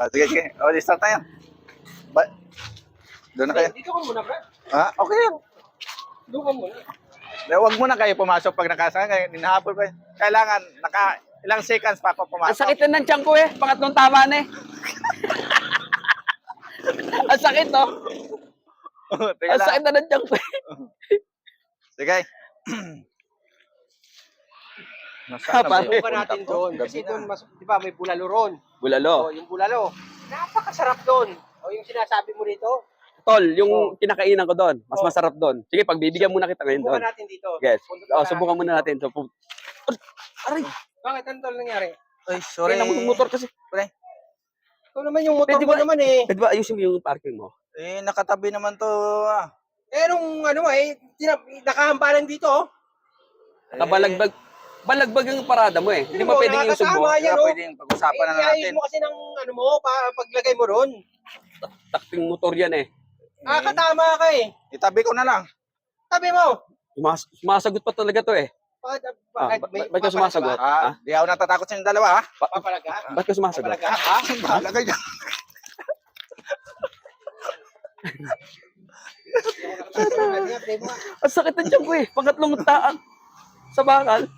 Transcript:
Sige, sige. O, start tayo. Doon na kayo. Dito ka muna, Brad. Okay yan. Doon ka muna. Huwag muna kayo pumasok pag nakasama kayo. Hinahabol ko. Kailangan, ilang seconds pa ako Ang pumasok. sakit na ng tiyan ko eh. Pangatlong tama na eh. Ang sakit no? Teka Ang lang. sakit na ng tiyan ko eh. Sige. Nasaan na ba Pare. yung Subukan natin punta ko? doon. Gabi Kasi na. doon, di ba, may bulalo ron. Bulalo. O, yung bulalo. Napakasarap doon. O, yung sinasabi mo dito, Tol, yung kinakainan ko doon, mas masarap doon. Sige, pagbibigyan muna kita ngayon doon. subukan natin dito. Yes. Punta Subukan muna natin. So, aray, Bakit? Ano tol nangyari? Ay, sorry. kaya naman yung motor kasi. Ito naman yung motor Pwede mo ba- naman eh. Pwede ba ayusin mo yung parking mo? Nakatabi naman to. Nung ano nakahambalan dito. Oh. Kabalagbag. Balagbag yung parada mo eh. Hindi mo pwedeng yung subo. nakakasama. Kaya Yan, oh. pwedeng pag-usapan na Ayos natin. mo kasi ng ano mo, paglagay mo ron. Takting motor yan eh. Nakakatama ka eh. Itabi ko na lang. Tabi mo. Sumasagot pa talaga to eh. Bakit? Ba't ka sumasagot? Di ako natatakot sa inyong dalawa, ha? Papalaga? Ba't ka sumasagot? Papalaga? Ha? Bahala kayo. Ang sakit na dyan ko eh. Pangatlong taan sa bakal.